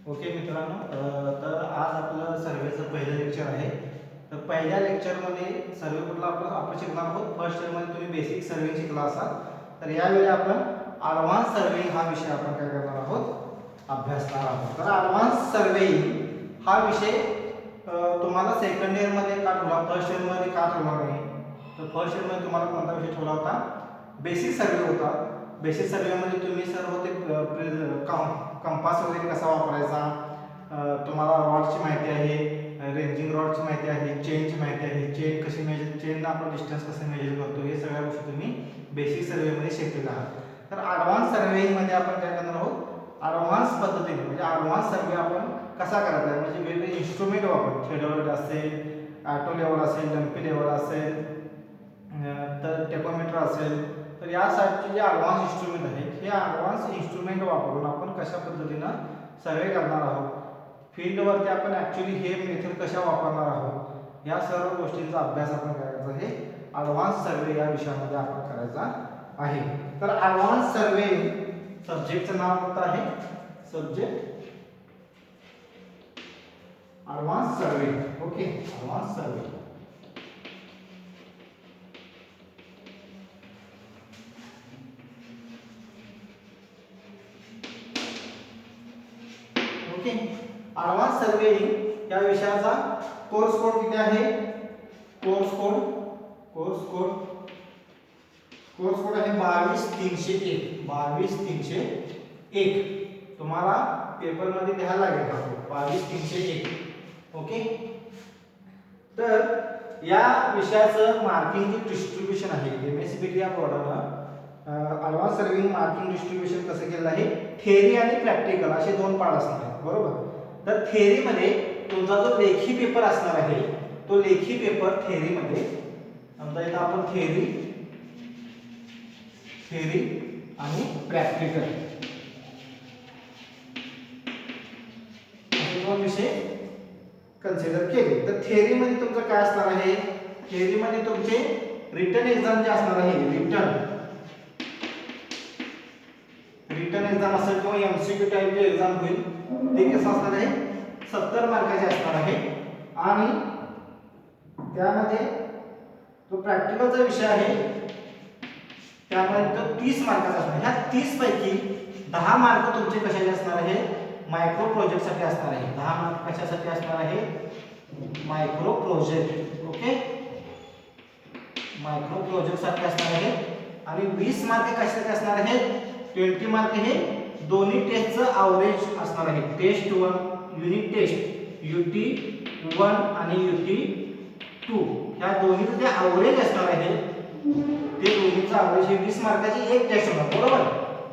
Okay मित्रांनो, तर आज आपलं सर्वेचं पहिलं लेक्चर आहे. तर पहिल्या लेक्चरमध्ये सर्वे कुठला आपण शिकणार आहोत. फर्स्ट इयरमध्ये तुम्ही बेसिक सर्वे शिकला असाल, तर यावेळी आपण ॲडव्हान्स सर्वे हा विषय आपण काय करणार आहोत, अभ्यासणार आहोत. तर ॲडव्हान्स सर्वे हा विषय तुम्हाला सेकंड इयरमध्ये का ठेवला, फर्स्ट इयरमध्ये का ठेवला नाही? तर फर्स्ट इयरमध्ये तुम्हाला कोणता विषय ठेवला होता? बेसिक सर्वे होता. बेसिक सर्वेमध्ये तुम्ही सर्व ते कंपास वगैरे कसा वापरायचा, तुम्हाला रॉडची माहिती आहे, रेंजिंग रॉडची माहिती आहे, चेनची माहिती आहे, चेन कशी मेजर, चेन आपण डिस्टन्स कसं मेजर करतो, हे सगळ्या गोष्टी तुम्ही बेसिक सर्वेमध्ये शिकलेला आहात. तर ॲडव्हान्स सर्वेमध्ये आपण काय करणार आहोत, ॲडव्हान्स पद्धतीने म्हणजे ॲडव्हान्स सर्वे आपण कसा करायचा आहे, म्हणजे वेगवेगळे इन्स्ट्रुमेंट वापरून, थेडोमीटर असेल, ऑटो लेवल असेल, डम्पी लेवल असेल, तर टेकोमीटर असेल, तर यासाठी जे ॲडव्हान्स इन्स्ट्रुमेंट आहेत, हे ॲडव्हान्स इन्स्ट्रुमेंट वापरून आपण कशा पद्धतीनं सर्वे करणार आहोत, फील्डवरती आपण ॲक्च्युली हे मेथड कशा वापरणार आहोत, या सर्व गोष्टींचा अभ्यास आपण करायचा आहे. ॲडव्हान्स सर्वे या विषयामध्ये आपण करायचा आहे. तर ॲडव्हान्स सर्वे सब्जेक्टचं नाव कोणतं आहे? सब्जेक्ट ॲडव्हान्स सर्वे. ओके, ॲडव्हान्स सर्वे. ओके, ॲडव्हान्स सर्वे या विषयाचा कोर्स कोड किती आहे? कोर्स कोड आहे 22301. 22301 तुम्हाला पेपर मध्ये लिहायला लागेल का? 22301. ओके, तर या विषयाचं मार्किंग डिस्ट्रीब्युशन आहे, एमएसबीटी या बोर्डानं ॲडव्हान्स सर्विंग मार्किंग डिस्ट्रीब्युशन कसं केलं आहे, थेअरी आणि प्रॅक्टिकल असे दोन पार्ट असणार आहेत, बरोबर. तर थेअरीमध्ये तुमचा जो लेखी पेपर असणार आहे, तो लेखी पेपर थेअरीमध्ये समजा इथं आपण थेअरी आणि प्रॅक्टिकल असे दोन विषय कन्सिडर केले. तर थेअरीमध्ये तुमचं काय असणार आहे? थेअरीमध्ये तुमचे रिटन एक्झाम जे असणार आहे, रिटन एक्झाम असेल किंवा एमसीक्यू टाइप जे एक्झाम होईल, ते कसं असणार आहे? 70 मार्काचे असणार आहे. आणि त्यामध्ये जो प्रॅक्टिकलचा विषय आहे त्यामध्ये तो 30 मार्काचा असणार. ह्या 30 पैकी 10 मार्क तुमचे कशाचे असणार आहे? मायक्रो प्रोजेक्ट साठी असणार आहे. 10 मार्क कशासाठी असणार आहे? Micro project. Okay, micro project साठी असणार आहे. आणि 20 मार्क कशासाठी असणार आहेत? 20 मार्क हे दोन्ही टेस्टचं एव्हरेज असणार आहे. टेस्ट 1 युनिट टेस्ट UT1 आणि UT2 ह्या दोन्हीचं जे एव्हरेज असणार आहे, ते दोन्हीचं एव्हरेज हे 20 मार्काची एक टेस्ट होणार, बरोबर.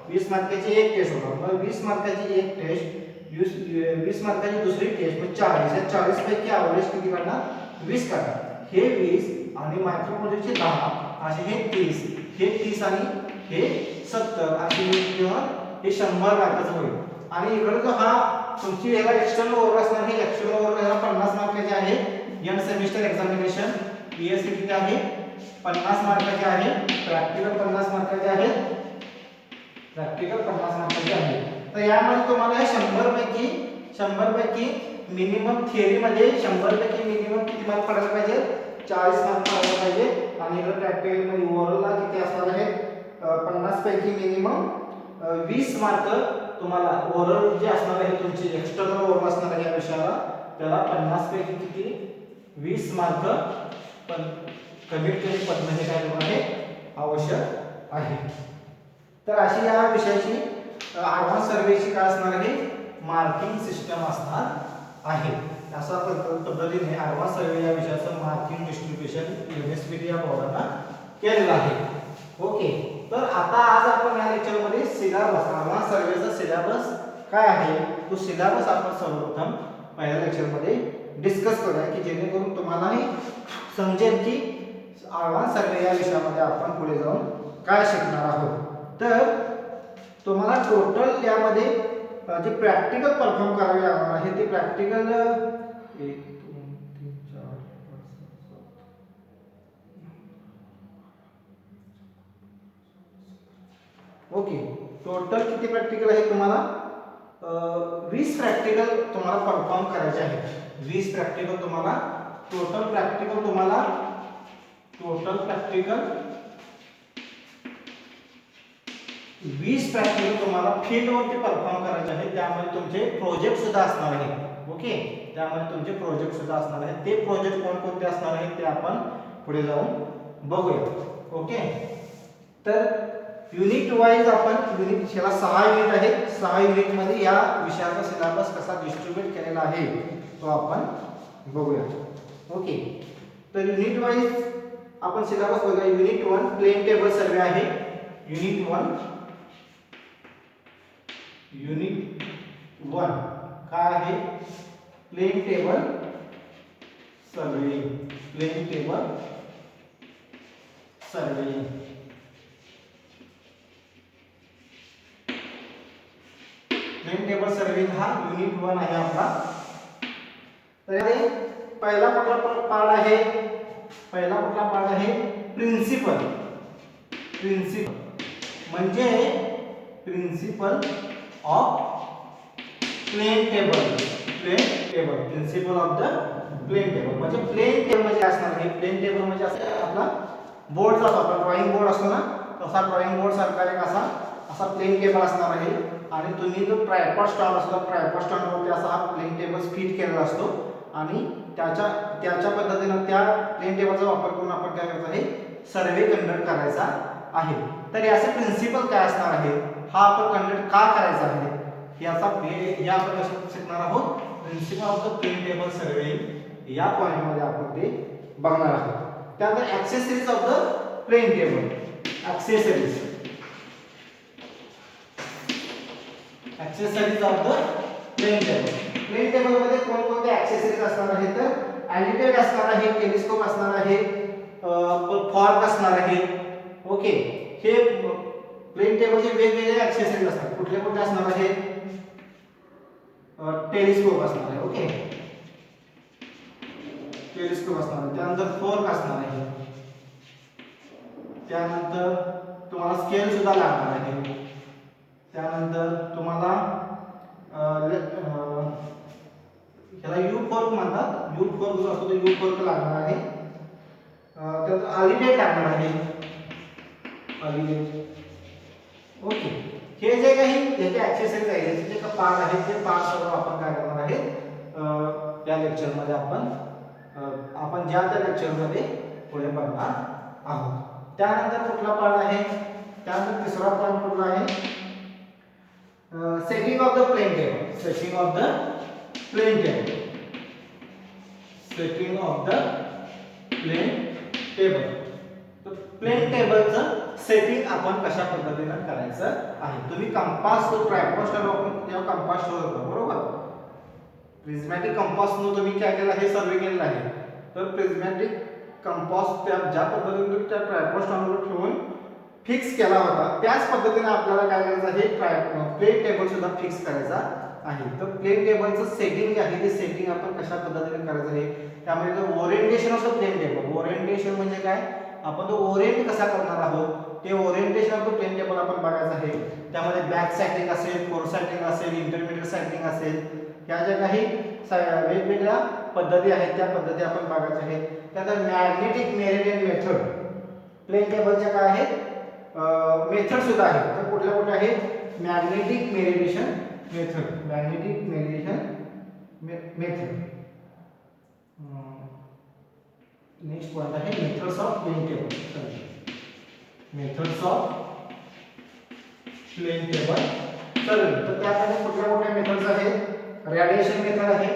20 मार्काची एक टेस्ट होणार. मग 20 मार्काची एक टेस्ट, 20 मार्काची दुसरी टेस्ट, मग 40. या 40 पैकी एव्हरेज किती काढणार? 20 काढणार. हे 20 आणि मायक्रो प्रोजेक्टचे 10 असे हे 30. हे 30 आणि हे 70 असे मिळून हे 100 मार्काचं होईल. आणि इकडे जो हा तुमची याला एक्सटर्नल ओव्हर असणार, हे एक्सटर्नल ओव्हर याला 50 मार्काचे आहे. एंड सेमिस्टर एक्झामिनेशन पीएससी किती आहे? 50 मार्काचे आहे. प्रॅक्टिकल 50 मार्काचे आहे. तर यामध्ये तुम्हाला 100 पैकी मिनिमम थिअरीमध्ये 100 पैकी मिनिमम किती मार्क पडायला पाहिजे? 40 मार्क पडायला पाहिजे. आणि इकडे प्रॅक्टिकल मध्ये ओव्हरऑल किती असणार आहे? 50 पैकी मिनिमम 20 मार्क तुम्हाला ओव्हरऑल जे असणार आहे, तुमची एक्सटर्नल ओव्हरऑल असणार आहे या विषयाला, त्याला 50 पैकी किती? 20 मार्क पण कमीत कमी पडणं हे काय आहे? आवश्यक आहे. तर अशी या विषयाची ॲडव्हान्स सर्वेची काय असणार आहे? मार्किंग सिस्टम असणार आहे. अशा पद्धतीने ॲडव्हान्स सर्वे या विषयाचं मार्किंग डिस्ट्रीब्युशन एमएसबीटी या बोर्डानं केलेलं आहे. ओके, तर आता आज आपण या लेक्चरमध्ये सिलेबस, ॲडव्हान्स सर्वेचा सिलेबस काय आहे, तो सिलेबस आपण सर्वप्रथम पहिल्या लेक्चरमध्ये डिस्कस करूया, की जेणेकरून तुम्हालाही समजेल की ॲडव्हान्स सर्वे या विषयामध्ये आपण पुढे जाऊन काय शिकणार आहोत. तर तुम्हाला टोटल यामध्ये जे प्रॅक्टिकल परफॉर्म करावे लागणार आहे, ते प्रॅक्टिकल 1 2 3 4 5 6 7. ओके, टोटल किती प्रॅक्टिकल आहे तुम्हाला? 20 प्रॅक्टिकल तुम्हाला परफॉर्म करायचे आहेत. 20 प्रॅक्टिकल तुम्हाला टोटल प्रॅक्टिकल 20 प्रॅक्टिकल तुम्हाला फील्डवरती परफॉर्म करायचे आहेत. त्यामध्ये तुमचे प्रोजेक्ट सुद्धा असणार आहेत. ओके, त्यामध्ये तुमचे प्रोजेक्ट सुद्धा असणार आहेत. ते प्रोजेक्ट कोणकोणते असणार आहेत ते आपण पुढे जाऊन बघूया. ओके, तर युनिट वाईज आपण युनिट ह्याला 6 युनिट आहेत. 6 युनिट मध्ये या विषयाचा सिलेबस कसा डिस्ट्रीब्यूट केलेला आहे तो आपण बघूया. ओके, तर युनिट वाईज आपण सिलेबस बघूया. युनिट 1 प्लेन टेबल सर्वे आहे. युनिट 1 काय आहे? Plane table survey. Plane table survey. Plane table survey हा युनिट 1 आहे आपला. तर पहिला कुठला पार्ट आहे? पहिला कुठला पार्ट आहे? प्रिन्सिपल. म्हणजे principle of plane table. Principle of the plane table म्हणजे प्लेन टेबल म्हणजे असणार आहे. प्लेन टेबल म्हणजे असं आपला बोर्डचा आपला ड्रॉइंग बोर्ड असतो ना, तसा ड्रॉइंग बोर्ड सारखा एक असा प्लेन टेबल असणार आहे. आणि तुम्ही जो ट्रायपॉड स्टँड असतो, ट्रायपॉड स्टँडवरती असा हा प्लेन टेबल फिट केलेला असतो आणि त्याच्या पद्धतीने त्या प्लेन टेबलचा वापर करून आपण काय करायचं आहे? सर्वे कंडक्ट करायचा आहे. तर याचे प्रिन्सिपल काय असणार आहे? हा आपण कंडक्ट का करायचा आहे याचा हे आपण कसं शिकणार आहोत? Principle of the plane table survey या पॉइंट मध्ये आपण ते बघणार आहोत. त्यानंतर accessories of the plane table. Accessories of the plane table. Plane table मध्ये कोणकोणते ॲक्सेसरीज असणार आहेत? तर अॅलिटेड असणार आहे, टेलिस्कोप असणार आहे, फॉर्क असणार आहे. ओके, हे प्लेन टेबलचे वेगवेगळे ॲक्सेसरीज असतात. कुठले असणार आहे? टेलिस्कोप असणार आहे. ओके, टेलिस्कोप असणार आहे. त्यानंतर फोर्क असणार आहे. त्यानंतर तुम्हाला स्केल सुद्धा लागणार आहे. त्यानंतर तुम्हाला ह्याला यू फोर्क म्हणतात. यू फोर्क जो असतो तो यू फोर्क लागणार आहे. त्यानंतर अलिगेट लागणार आहे. अलिगेट. ओके, हे जे काही याचे ॲक्सेसरीज आहेत, जे काही पार्ट आहेत, ते पार्ट सर्व आपण काय करणार आहेत या लेक्चरमध्ये आपण ज्या त्या लेक्चरमध्ये पुढे बघणार आहोत. त्यानंतर कुठला पार्ट आहे? त्यानंतर तिसरा पार्ट कुठला आहे? Setting of the plane table. Setting of the plane table. Setting of the plane table. तर प्लेन टेबलचं सेटिंग आपण कशा पद्धतीने करायचं आहे? तुम्ही कंपास तो ट्रायपॉड स्टँड वापरून या कंपास ठेवतो बरोबर. प्रिझमॅटिक कंपास न तुम्ही काय केलं हे सर्वे केलेलं आहे. तर प्रिझमॅटिक कंपास त्या ज्या पद्धतीने तुम्ही त्या ट्रायपॉड स्टँडवर ठेवून फिक्स केला होता त्याच पद्धतीने आपल्याला काय करायचं आहे? प्लेन टेबल सुद्धा फिक्स करायचा आहे. तर प्लेन टेबलचं सेटिंग जे आहे ते सेटिंग आपण कशा पद्धतीने करायचं आहे? त्यामध्ये जो orientation of the plane table. Orientation म्हणजे काय? आपण तो ओरिएंट कसा करणार आहोत ते orientation of the plane table आपण बघायचं आहे. त्यामध्ये बॅक साइटिंग असेल, फोर साइटिंग असेल, इंटरमिडिएट साइटिंग असेल, या ज्या काही वेगवेगळ्या पद्धती आहेत त्या पद्धती आपण बघायच्या आहेत. त्यानंतर मॅग्नेटिक मेरिडियन मेथड. प्लेन टेबलच्या काय आहेत? मेथड सुद्धा आहेत. तर कुठल्या आहेत? Magnetic meridian method. Magnetic meridian method. Next point आहे methods of plane table. Methods of plane table survey. तर त्यामध्ये कुठल्या मेथड्स आहेत? रेडिएशन मेथड आहे.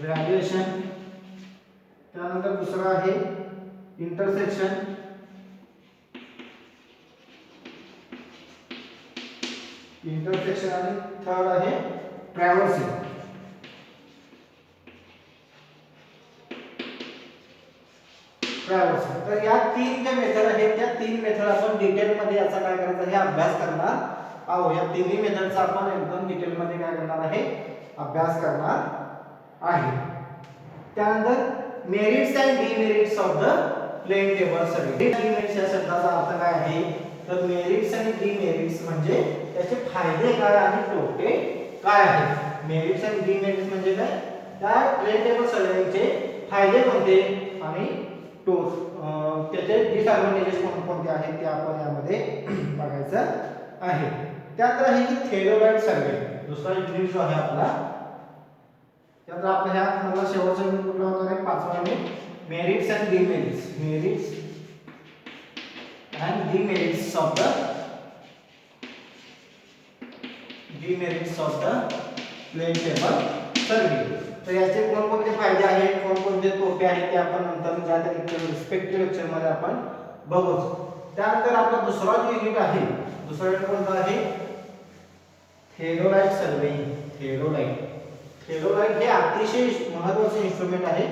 रेडिएशन. त्यानंतर दुसरा आहे इंटरसेक्शन. आणि थर्ड आहे ट्रॅव्हर्सिंग. तर या तीन ज्या मेथड आहेत त्या तीन मेथड आपण डिटेल मध्ये याचा काय करायचा आहे? अभ्यास करणार आहोत. या तिन्ही मेथडचा आपण एकदम डिटेल मध्ये काय करणार आहे? अभ्यास करणार आहे. त्यानंतर merits and demerits of the plane table survey. Demerits या शब्दाचा अर्थ काय आहे? तर मेरिट्स आणि डिमेरिट्स म्हणजे त्याचे फायदे काय आणि तोटे काय आहेत. मेरिट्स आणि डिमेरिट्स म्हणजे काय, त्या ट्रेन टेबल सर्वेचे फायदे कोणते आणि त्याचे डिसएडव्हांटेजेस कोणते आहेत ते आपण यामध्ये बघायचं आहे. त्यात आहे की थेरोइड सर्वे, दुसरा युनिट जो आहे आपला. त्यात आपल्या ह्या मला शेवटचा युनिट कुठला होता आहे, पाचवा unit merits and demerits. Merits and demerits of the plane table survey. तर याचे कोणकोणते फायदे आहेत, कोणकोणते तोटे आहेत ते आपण नंतर ज्या रिस्पेक्टिव्ह लेक्चरमध्ये आपण बघूच. त्यानंतर आपला दुसरा जो युनिट आहे, दुसरा युनिट कोणता आहे, थेरोइड सर्वे. थेरोइड हे अतिशय महत्त्वाचे इन्स्ट्रुमेंट आहे.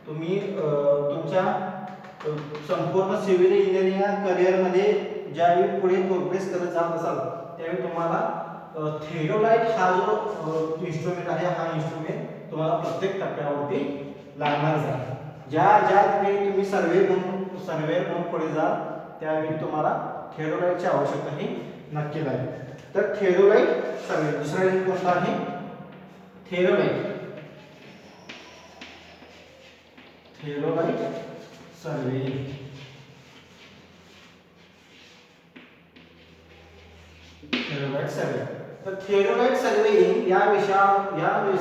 तुम्ही तुमच्या संपूर्ण सिव्हिल इंजिनिअरिंग करिअरमध्ये ज्यावेळी पुढे प्रोग्रेस करत जात असाल त्यावेळी तुम्हाला थेरोइड हा जो इन्स्ट्रुमेंट आहे, हा इन्स्ट्रुमेंट तुम्हाला प्रत्येक टप्प्यावरती लागणारच आहे. ज्या ठिकाणी तुम्ही सर्वेअर म्हणून पुढे जाल त्यावेळी तुम्हाला थेरोइडची आवश्यकता ही नक्की लागेल. तर थेरोइड सर्वे दुसरा युनिट कोणता आहे, थेरोइड सर्वे. तर थेरोइड सर्वेइंग या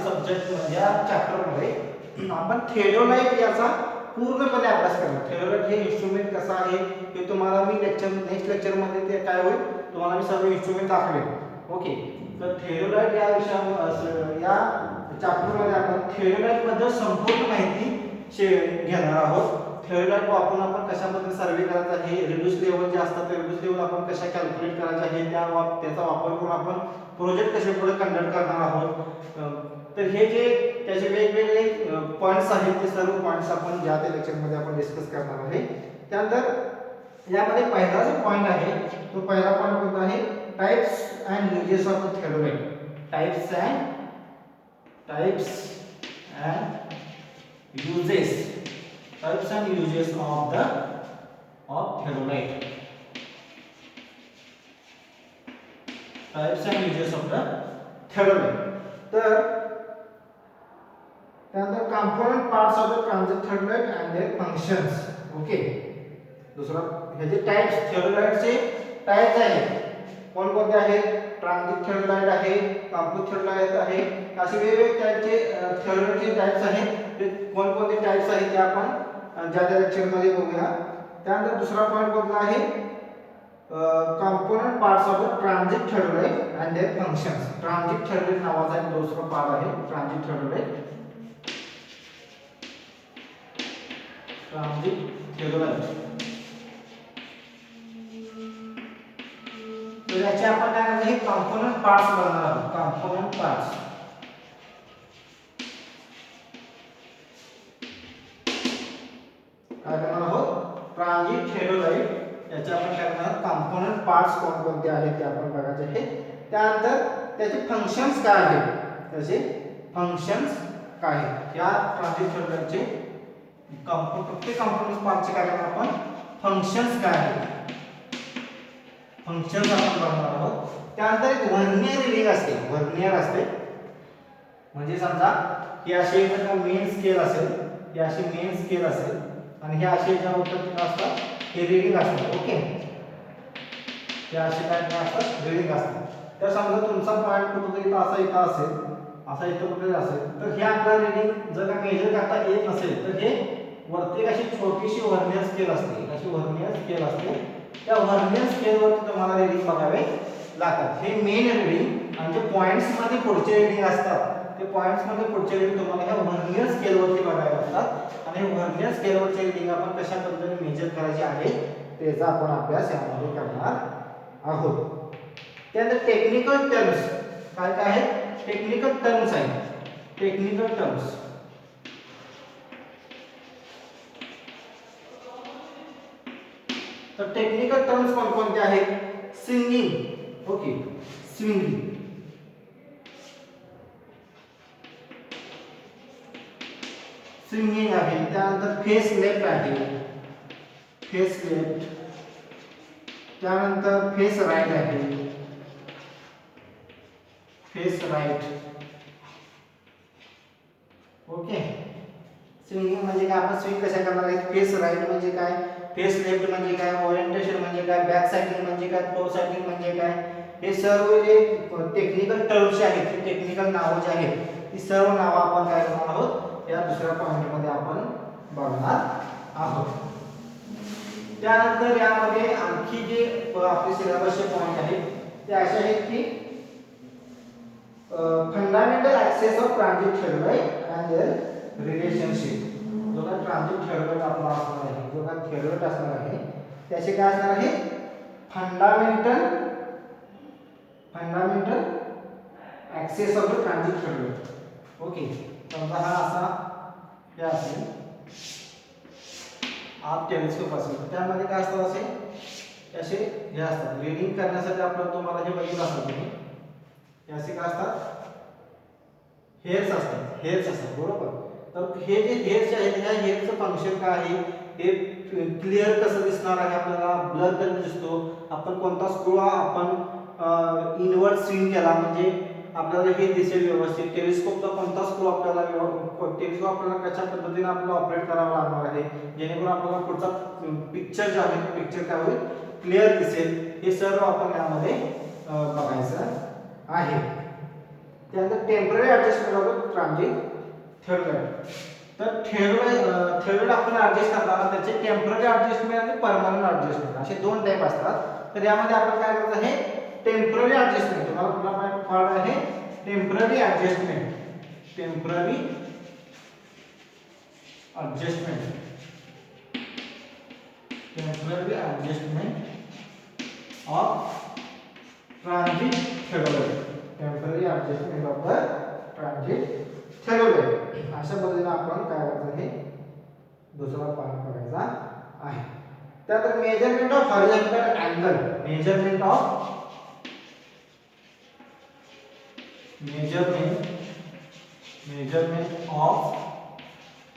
सब्जेक्ट या चॅप्टरमध्ये आपण थेरोइड याचा पूर्णपणे अभ्यास करणार. थेरोइड हे इन्स्ट्रुमेंट कसं आहे हे तुम्हाला मी नेक्स्ट लेक्चरमध्ये ते काय होईल तुम्हाला मी सर्व इन्स्ट्रुमेंट दाखवेन. ओके. तर थेरोइड या या चॅप्टरमध्ये आपण थेरोइड बद्दल संपूर्ण माहिती घेणार आहोत. थेरोइड वापरून आपण कशा पद्धतीने सर्वे करायचा आहे, रिड्यूस लेवल जे असतात ते रिड्यूस लेवल आपण कशा कॅल्क्युलेट करायचे आहे, त्याचा वापर करून आपण प्रोजेक्ट कसे पुढे कंडक्ट करणार आहोत. तर हे जे त्याचे वेगवेगळे पॉइंट्स आहेत ते सर्व पॉइंट्स आपण ज्या त्या लेक्चरमध्ये आपण डिस्कस करणार आहे. त्यानंतर यामध्ये पहिला जो पॉइंट आहे तो पहिला पॉइंट कोणता आहे, types and uses of the theodolite. Types and uses of theodolite. Types and uses of the theodolite. तर त्यानंतर component parts of the transit theodolite and their functions. Okay. दुसरा ह्याचे टाइप्स, थेरोइडचे टाइप्स आहेत कोणकोणते आहेत, ट्रान्झिट थेरोइड आहे, कंपोनेंट थेरोइड आहे, असे वेगवेगळे टाइपचे थेरोइडचे टाइप्स आहेत. ते कोणकोणते टाइप्स आहेत ते आपण ज्या त्या लेक्चरमध्ये बघूया. त्यानंतर दुसरा पॉइंट कोणता आहे, component parts of the transit theodolite and their functions. Transit theodolite नावाचा एक दुसरा पार्ट आहे, ट्रान्झिट थेरोइड. तर याचे आपण काय म्हणतो, हे कंपोनेंट पार्ट्स बनवणार आहोत. कंपोनेंट पार्ट्स काय करणार आहोत, ट्रान्झिट थेरोइड याचे आपण काय करणार, कंपोनेंट पार्ट्स कोणकोणते आहेत ते आपण बघायचे आहेत. त्यानंतर त्याचे फंक्शन्स काय आहेत, या ट्रान्झिट थेरोइडचे प्रत्येक कंपोनेंट पार्टचे काय करणार आपण, फंक्शन्स काय आहेत, फंक्शन्स आपण बघणार आहोत. त्यानंतर एक व्हर्नियर असते. म्हणजे समजा ही अशी मेन स्केल असेल, ही अशी मेन स्केल असेल आणि हे असे ज्या उत्तर असतात हे रीडिंग असतात. ओके. हे असे काय असतात, रीडिंग असतात. तर समजा तुमचा पॉईंट कुठेतरी इथं असेल, असा इथं कुठेतरी असेल, तर हे आपला रीडिंग जर का मेजर करता येत नसेल तर हे वरती अशी छोटीशी व्हर्नियर स्केल असते. त्या व्हर्नियर स्केलवरती तुम्हाला रीडिंग बघावे लागतात. हे मेन रीडिंग आणि जे पॉइंट्स मध्ये पुढचे रीडिंग असतात ते पॉइंट्स मध्ये पुढचे रीडिंग तुम्हाला ह्या व्हर्नियर स्केलवरती बघावे लागतात. आणि व्हर्नियर स्केलवरचे रीडिंग आपण कशा पद्धतीने मेजर करायचे आहे त्याचा आपण अभ्यास यामध्ये करणार आहोत. त्यानंतर टेक्निकल टर्म्स काय आहेत, टेक्निकल टर्म्स आहेत. टेक्निकल टर्म्स तर टेक्निकल टर्म्स कोणकोणते आहेत, स्विंगिंग. ओके. स्विंगिंग आहे. त्यानंतर फेस लेफ्ट आहे, त्यानंतर फेस राईट आहे, फेस राईट. ओके. स्विंगिंग म्हणजे काय, आपण स्विंग कशा करणार आहे. फेस राईट म्हणजे काय, फेस लेफ्ट म्हणजे काय, ओरिएंटेशन म्हणजे काय, बॅक साइडिंग म्हणजे काय, फोर साइडिंग म्हणजे काय, हे सर्व जे टेक्निकल टर्म्स आहेत, ही टेक्निकल नावं जी आहेत, ती सर्व नावं आपण काय करणार आहोत या दुसऱ्या पॉइंट मध्ये आपण बघणार आहोत. त्यानंतर यामध्ये आणखी जे आपले सिलेबसचे पॉइंट आहेत ते असे आहेत की fundamental axes of transit theodolite and their relationship. जो का ट्रान्झिट थेरॉइड आपला असणार आहे, जो का थेरॉइड असणार आहे त्याचे काय असणार आहे, fundamental axes of transit theodolite. Okay. समजा हा असा हे असेल आप टेलिस्कोप असेल, त्यामध्ये काय असतात असे हे असतात रीडिंग करण्यासाठी. आपल्याला तुम्हाला हे बघितलं असेल तुम्ही, हे असे काय असतात, हेअर्स असतात बरोबर. तर हे जे हेअर्स आहेत, ह्या हेअरचं फंक्शन काय आहे, हे क्लिअर कसं दिसणार आहे आपल्याला, ब्लर कधी दिसतो, आपण कोणता स्क्रू आपण इनवर्ड स्विंग केला म्हणजे आपल्याला हे दिसेल व्यवस्थित. टेलिस्कोपचा कोणता स्क्रू आपल्याला टेलिस्कोप आपल्याला कशा पद्धतीने आपल्याला ऑपरेट करावा लागणार आहे जेणेकरून आपल्याला पुढचा पिक्चर जे आहे पिक्चर काय होईल, क्लिअर दिसेल. हे सर्व आपण यामध्ये बघायचं आहे. त्यानंतर टेम्पररी ऍडजस्टमेंट ऑफ ट्रान्झिट थेरॉइड. तर थेरॉइड आपण ऍडजस्ट करताना त्याचे टेम्पररी ऍडजस्टमेंट आणि परमनंट ऍडजस्टमेंट असे दोन टाइप असतात. तर यामध्ये आपण काय करायचं आहे, टेम्पररी ऍडजस्टमेंट. तुम्हाला कुठला पार्ट आहे, temporary adjustment. Temporary adjustment of transit theodolite. Temporary adjustment of the transit theodolite. अशा पद्धतीने आपण काय करायचं आहे, दुसरा पार्ट बघायचा आहे. त्यानंतर measurement of horizontal angle. Measurement of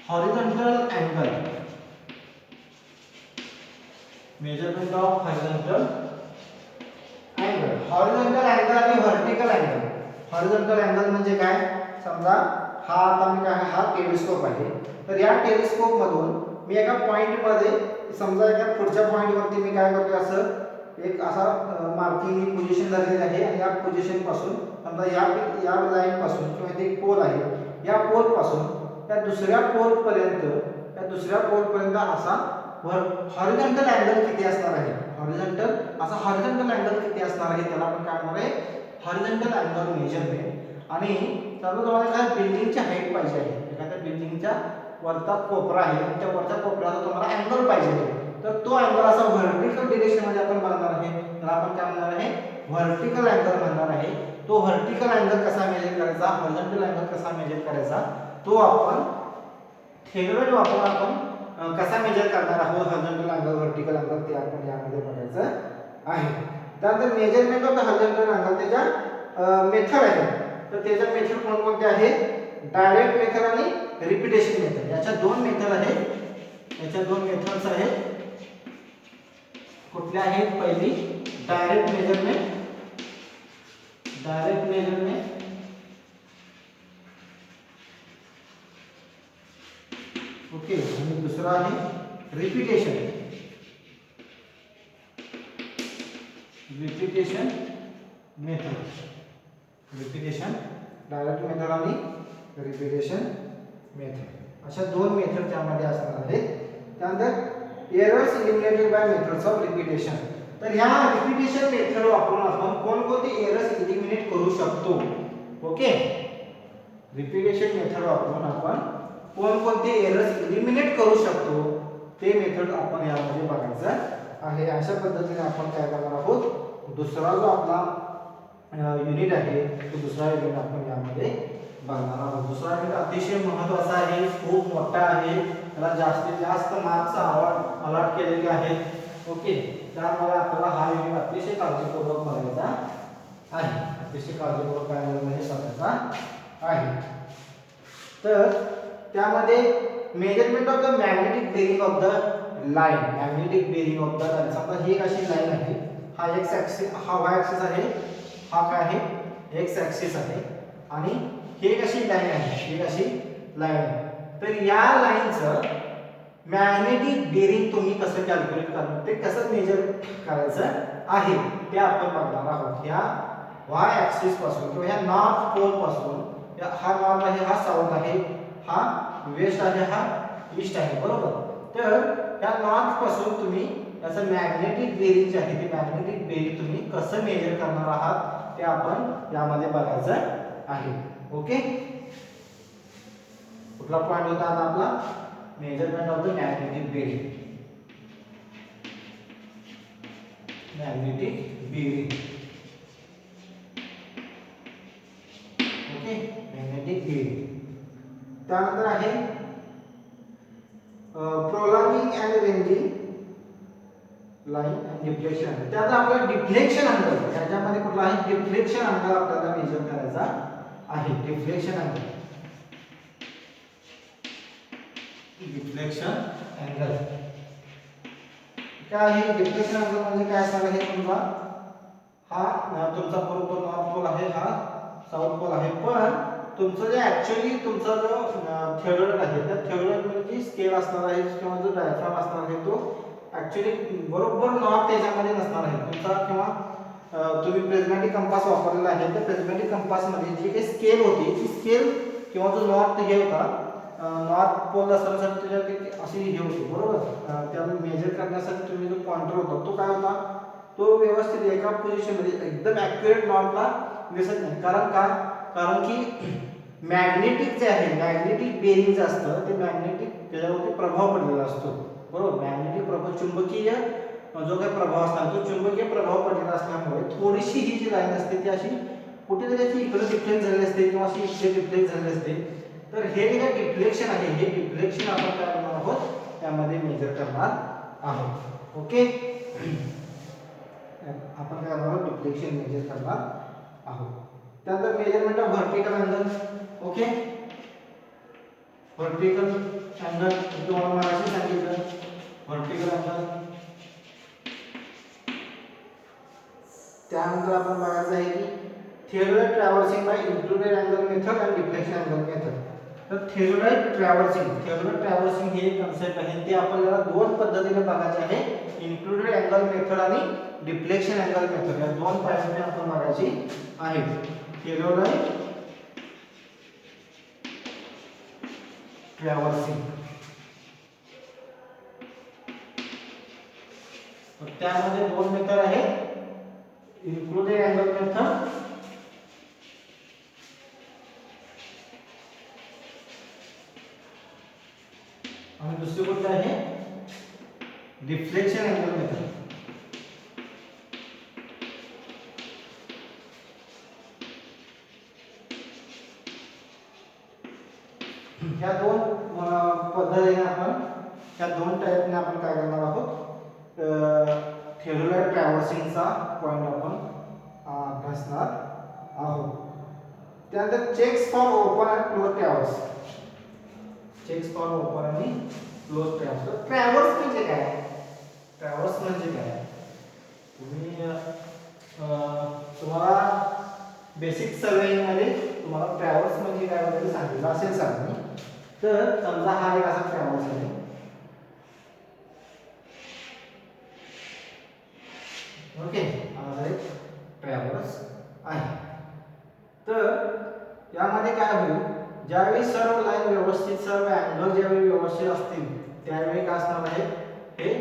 horizontal angle. Measurement of horizontal angle आणि व्हर्टिकल अँगल. हॉरिझॉन्टल अँगल म्हणजे काय, समजा हा आता मी काय, हा टेलिस्कोप आहे. तर या टेलिस्कोप मधून मी एका पॉइंट मध्ये, समजा एका पुढच्या पॉइंट वरती मी काय करतोय, असं एक असा मार्किंग पोझिशन झालेली आहे आणि या पोझिशन पासून समजा या लाईन पासून किंवा इथे एक पोल आहे, या पोल पासून त्या दुसऱ्या पोल पर्यंत असा हॉरिझॉन्टल अँगल किती असणार आहे, हॉरिझॉन्टल अँगल किती असणार आहे त्याला आपण काय म्हणणार आहे, हॉरिझॉन्टल अँगल मेजरमेंट. आणि समजा तुम्हाला काय बिल्डिंगची हाईट पाहिजे आहे, एखाद्या बिल्डिंगच्या वरचा कोपरा आहे आणि त्या वरच्या कोपऱ्याला तुम्हाला अँगल पाहिजे आहे, तर तो अँगल असा व्हर्टिकल डिरेक्शन मध्ये आपण बनवणार आहे, त्याला आपण काय म्हणणार आहे, व्हर्टिकल अँगल म्हणणार आहे. तो व्हर्टिकल अँगल कसा मेजर करायचा, हॉरिझॉन्टल अँगल कसा मेजर करायचा, तो आपण थेरॉइड वापरून आपण कसा मेजर करणार आहोत, हॉरिझॉन्टल अँगल व्हर्टिकल अँगल, ते आपण यामध्ये बघायचं आहे. त्यानंतर measurement of the horizontal angle त्याच्या मेथड आहे. तर त्याच्या मेथड कोणकोणते आहेत, डायरेक्ट मेथड आणि रिपिटेशन मेथड. याच्या दोन मेथड आहेत, याच्या दोन मेथड्स आहेत. कुठल्या आहेत, पहिली डायरेक्ट मेजरमेंट ओके, आणि दुसरा आहे रिपिटेशन मेथड. डायरेक्ट मेथड आणि रिपिटेशन मेथड अशा दोन मेथड त्यामध्ये असणार आहेत. त्यानंतर errors eliminated by methods of repetition. तर ह्या रिपिटेशन मेथड वापरून आपण कोणकोणते एरर्स इलिमिनेट करू शकतो. ओके, रिपिटेशन मेथड वापरून आपण कोणकोणते एरर्स इलिमिनेट करू शकतो ते मेथड आपण यामध्ये बघायचं आहे. अशा पद्धतीने आपण काय करणार आहोत, दुसरा जो आपला युनिट आहे तो दुसरा युनिट आपण यामध्ये बघणार आहोत. दुसरा युनिट अतिशय महत्त्वाचा आहे, खूप मोठा आहे, त्याला जास्तीत जास्त मार्क्स अलॉट केलेले आहेत. ओके, त्यामुळे आपल्याला हा युनिट अतिशय काळजीपूर्वक बघायचा आहे, अतिशय काळजीपूर्वक काय बघायचा आहे. तर त्यामध्ये measurement of the magnetic bearing of the line. समजा ही एक अशी लाईन आहे, हा एक्स ऍक्सिस, हा वाय ऍक्सिस आहे, हा काय आहे एक्स ॲक्सिस आहे आणि हे कशी लाईन आहे, ही अशी लाईन आहे. तर या लाईनचं मॅग्नेटिक बेरिंग तुम्ही कसं कॅल्क्युलेट करणार, ते कसं मेजर करायचं आहे ते आपण बघणार आहोत. ह्या वाय ॲक्सिस पासून किंवा ह्या नॉर्थ पोल पासून, हा नॉर्थ आहे, हा साऊथ आहे, हा वेस्ट आहे, हा ईस्ट आहे, बरोबर. तर या नॉर्थ पासून तुम्ही याचं मॅग्नेटिक बेरिंग जे आहे ते मॅग्नेटिक बेरिंग तुम्ही कसं मेजर करणार आहात ते आपण यामध्ये बघायचं आहे. ओके, कुठला पॉइंट होता आता आपला, measurement of the magnetic bearing. Magnetic bearing, okay, magnetic bearing. त्यानंतर आहे prolonging and ranging line and deflection. त्यात आपल्याला डिफ्लेक्शन अँगल, त्याच्यामध्ये कुठला आहे, डिफ्लेक्शन अँगल आपल्याला मेजर करायचा आहे. डिफ्लेक्शन अँगल, डिफ्लेक्शन अँगल काय आहे. डिफ्लेक्शन अँगल म्हणजे काय असणार आहे, तुमचा हा तुमचा पूर्व नॉर्थ पोल आहे, हा साऊथ पोल आहे, पण तुमचं जे ऍक्च्युअली तुमचा जो थिओडोइड आहे त्या थिओडोइड मध्ये स्केल असणार आहे किंवा जो डायफ्राम असणार आहे तो ऍक्च्युअली बरोबर नॉर्थ त्याच्यामध्ये नसणार आहे तुमचा, किंवा तुम्ही प्रिझमॅटिक कंपास वापरलेला आहे तर प्रिझमॅटिक कंपास मध्ये जी काही स्केल होती ती स्केल किंवा जो नॉर्थ हे होता, नॉर्थ पोल असण्यासाठी त्याच्यात अशी हे होती, बरोबर. त्यामुळे मेजर करण्यासाठी तुम्ही जो पॉइंटर होता तो काय होता, तो व्यवस्थित एका पोझिशन मध्ये एकदम ॲक्युरेट नॉर्थला दिसत नाही. कारण की मॅग्नेटिक जे आहे, मॅग्नेटिक बेरिंग जे असतं ते मॅग्नेटिक त्याच्यावरती प्रभाव पडलेला असतो, बरोबर. मॅग्नेटिक प्रभाव, चुंबकीय जो काही प्रभाव असतो तो चुंबकीय प्रभाव पडलेला असल्यामुळे थोडीशी ही जी लाईन असते ती अशी कुठेतरी अशी इकडे डिफ्लेक्ट झालेली असते किंवा अशी इकडे डिफ्लेक्ट झालेली असते. तर हे जे डिफ्लेक्शन आहे, हे डिफ्लेक्शन आपण काय करणार आहोत, त्यामध्ये मेजर करणार आहोत. ओके, आपण काय करणार आहोत, डिफ्लेक्शन मेजर करणार आहोत. त्यानंतर measurement of vertical angle. Okay, vertical angle तुम्हाला मराठी सांगितलं, व्हर्टिकल अँगल. त्यानंतर आपण बघायचं आहे की थिओडोइड traversing by included angle method and deflection angle method. तर थिओडोइड ट्रॅव्हर्सिंग ही एक कन्सेप्ट आहे, ती आपल्याला दोन पद्धतीने बघायची आहे, इंक्लुडेड अँगल मेथड आणि डिफ्लेक्शन अँगल मेथड. या दोन पद्धतीने आपण बघायची आहे. थिओडोइड ट्रॅव्हर्सिंग, त्यामध्ये दोन मेथड आहेत, इंक्लुडेड अँगल मेथड आणि दुसरी गोष्ट आहे डिफ्लेक्शन अँगल मेथड. ह्या दोन पद्धतीने आपण, ह्या दोन टाईपने आपण काय करणार आहोत, थिओडोइड ट्रॅव्हर्सिंगचा पॉइंट आपण अभ्यासणार आहोत. त्यानंतर checks for open and close traverse. Checks for open आणि क्लोज ट्रॅव्हर्स. ट्रॅव्हर्स म्हणजे काय, ट्रॅव्हर्स म्हणजे काय, तुम्हाला बेसिक सर्वेइंग मध्ये तुम्हाला ट्रॅव्हर्स म्हणजे काय वगैरे सांगितलं असेल सरांनी. तर समजा हा एक असा ट्रॅव्हर्स आहे, ओके, हा एक ट्रॅव्हर्स आहे. तर यामध्ये काय होईल, ज्यावेळी सर्व लाईन व्यवस्थित, सर्व अँगल ज्यावेळी व्यवस्थित असतील त्यावेळी काय असणार आहे, हे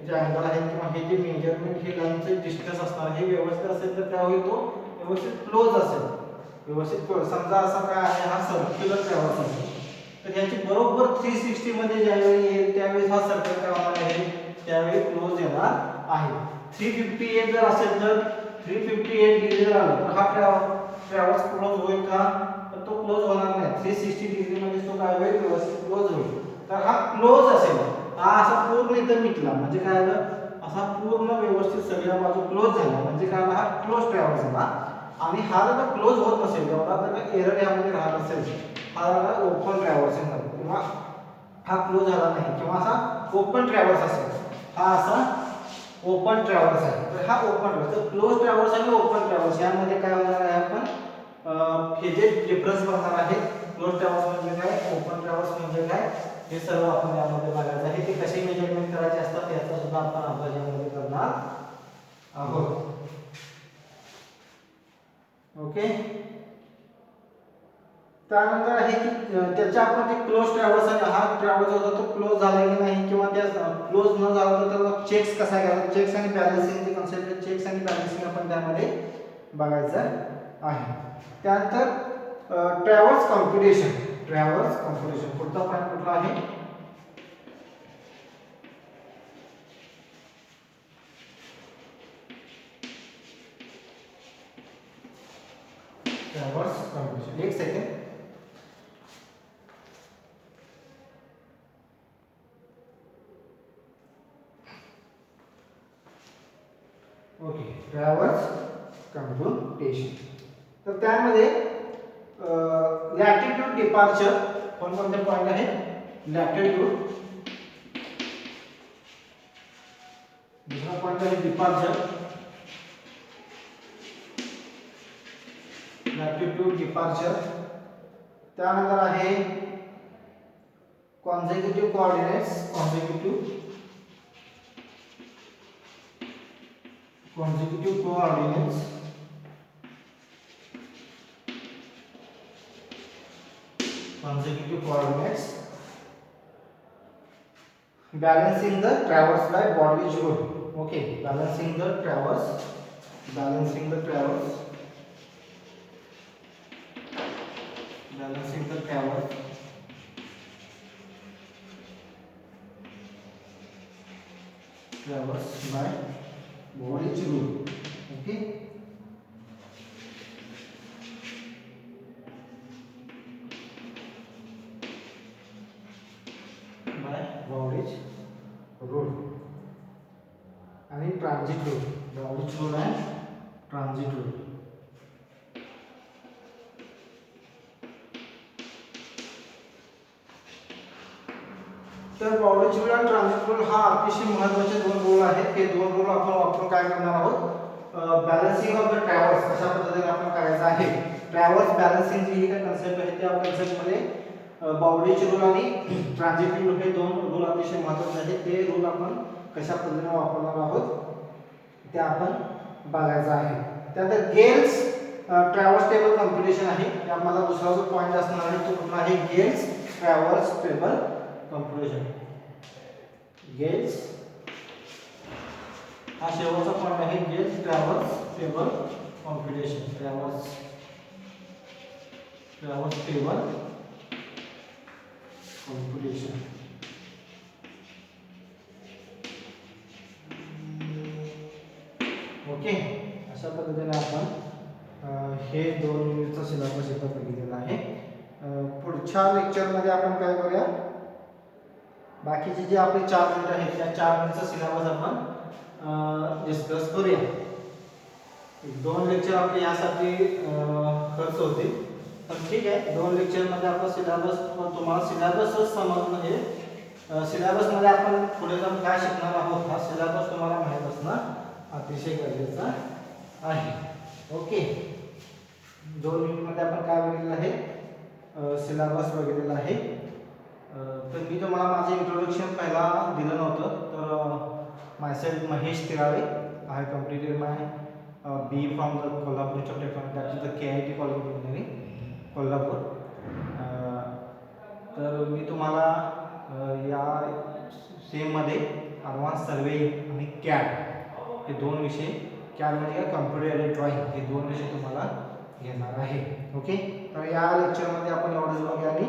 जे अँगल आहे किंवा हे जे मेजरमेंट, हे लाईनचे डिस्टन्स असणार हे व्यवस्थित असेल तर काय होईल, तो व्यवस्थित क्लोज असेल, व्यवस्थित क्लोज. समजा असा काय आहे, हा सर्क्युलर ट्रॅव्हर्स आहे, तर याची बरोबर 360 मध्ये ज्यावेळी येईल त्यावेळी हा सर्कल काय होणार आहे, त्यावेळी क्लोज येणार आहे. 358 जर असेल तर 358 डिग्री जर आलं तर हा ट्रॅव्हर्स क्लोज होईल का, तर तो क्लोज होणार नाही. 360 डिग्री मध्ये तो काय होईल, व्यवस्थित क्लोज होईल. तर हा क्लोज असेल, हा असा पूर्ण इथं मिटला म्हणजे काय झालं, असा पूर्ण व्यवस्थित सगळ्या बाजू क्लोज झाला म्हणजे काय, हा क्लोज ट्रॅव्हर्स झाला. आणि हा जर कालोज होत नसेल, एवढा जर एरर यामध्ये राहत असेल, हा ओपन ट्रॅव्हर्सिंग झाला किंवा हा क्लोज झाला नाही किंवा असा ओपन ट्रॅव्हर्स असेल, हा असा ओपन ट्रॅव्हर्स आहे. तर हा ओपन ट्रॅव्हर्स, तर क्लोज ट्रॅव्हर्स आणि ओपन ट्रॅव्हर्स यामध्ये काय होणार आहे, आपण हे जे डिफरन्स बघणार आहे, क्लोज ट्रॅव्हर्स म्हणजे काय, ओपन ट्रॅव्हर्स म्हणजे काय, हे सर्व आपण यामध्ये बघायचं आहे. ते कसे मेजरमेंट करायचे असतात याचा सुद्धा आपण अभ्यासामध्ये करणार आहोत. ओके. त्यानंतर आहे की त्याच्या आपण ते क्लोज ट्रॅव्हर्स आहे, हा ट्रॅव्हर्स होता तो क्लोज झाला की नाही किंवा त्या क्लोज न झाला तर त्याला चेक्स कसा करायचा, चेक्स आणि बॅलन्सिंगचे कन्सेप्ट आहे, चेक्स आणि बॅलन्सिंग आपण त्यामध्ये बघायचं आहे. त्यानंतर ट्रॅव्हर्स कॉम्प्युटेशन, ट्रॅव्हर्स कॉम्प्युटेशन पुढचा पॉईंट कुठला आहे, ट्रॅव्हर्स कॉम्प्युटेशन. एक सेकंड. Okay, traverse computation. तर त्यामध्ये लॅटिट्यूड डिपार्चर कोणकोणते पॉईंट आहे, लॅटिट्यूड, दुसरा पॉईंट आहे डिपार्चर, लॅटिट्यूड डिपार्चर. त्यानंतर आहे consecutive coordinates, consecutive coordinates. Consecutive coordinates. Balancing the traverse by Baldwin rule. Okay, balancing the traverse, balancing the traverse, balancing the traverse, traverse by Baldwin rule. Okay. Bowditch rule आणि transit rule, Bowditch rule आणि transit rule. तर Bowditch rule आणि transit rule हा अतिशय महत्त्वाचे दोन rule आहेत. हे दोन रूल आपण वापरून काय करणार आहोत, बॅलन्सिंग ऑफ द ट्रॅव्हर्स कशा पद्धतीने आपण करायचं आहे. ट्रॅव्हर्स बॅलन्सिंग जी काही कन्सेप्ट आहे त्या कन्सेप्टमध्ये Bowditch रूल आणि ट्रान्झिट रूल हे दोन रूल अतिशय महत्त्वाचे आहेत. ते रूल आपण कशा पद्धतीने वापरणार आहोत ते आपण बघायचं आहे. त्यानंतर गेल्स ट्रॅव्हर्स टेबल कॉम्प्युटेशन आहे. ते आपल्याला दुसरा जो पॉईंट असणार आहे तो कुठला आहे, Gales traverse table computation. Gales हा शेवटचा पॉईंट आहे, Gales traverse table computation, traverse table computation. Okay, अशा पद्धतीने आपण हे दोन युनिटचा सिलेबस इथं बघितलेला आहे. पुढच्या लेक्चरमध्ये आपण काय करूया, बाकीचे जे आपले 4 युनिट आहेत त्या 4 युनिटचा सिलेबस आपण डिस्कस करूया. 2 लेक्चर आपले यासाठी खर्च होते, पण ठीक आहे. 2 लेक्चरमध्ये आपला सिलेबस, तुम्हाला सिलेबसच समजणं हे सिलेबसमध्ये आपण पुढे जाऊन काय शिकणार आहोत हा सिलेबस तुम्हाला माहीत असणं अतिशय गरजेचं आहे. ओके, 2 युनिटमध्ये आपण काय बघितलेलं आहे, सिलेबस बघितलेला आहे. तर मी तुम्हाला माझे इंट्रोडक्शन पहिला दिलं नव्हतं. तर myself Mahesh Tirale, I have completed my BE from the Kolhapur technology, that is the KIT college of engineering Kolhapur. तर मी तुम्हाला या सेममध्ये ॲडव्हान्स सर्वेइंग आणि CAD हे 2 विषय, CAD म्हणजे कम्प्युटर एडेड ड्रॉइंग, हे 2 विषय तुम्हाला घेणार आहे. ओके, तर या लेक्चरमध्ये आपण एवढंच बघूया आणि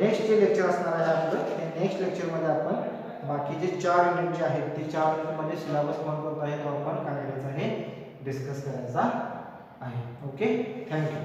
नेक्स्ट जे लेक्चर असणार आहे आपलं, ते नेक्स्ट लेक्चरमध्ये आपण बाकीचे 4 युनिट जे आहेत ते 4 युनिटमध्ये सिलेबस कोणता आहे तो आपण काय करायचा आहे, डिस्कस करायचा आहे. Okay, thank you.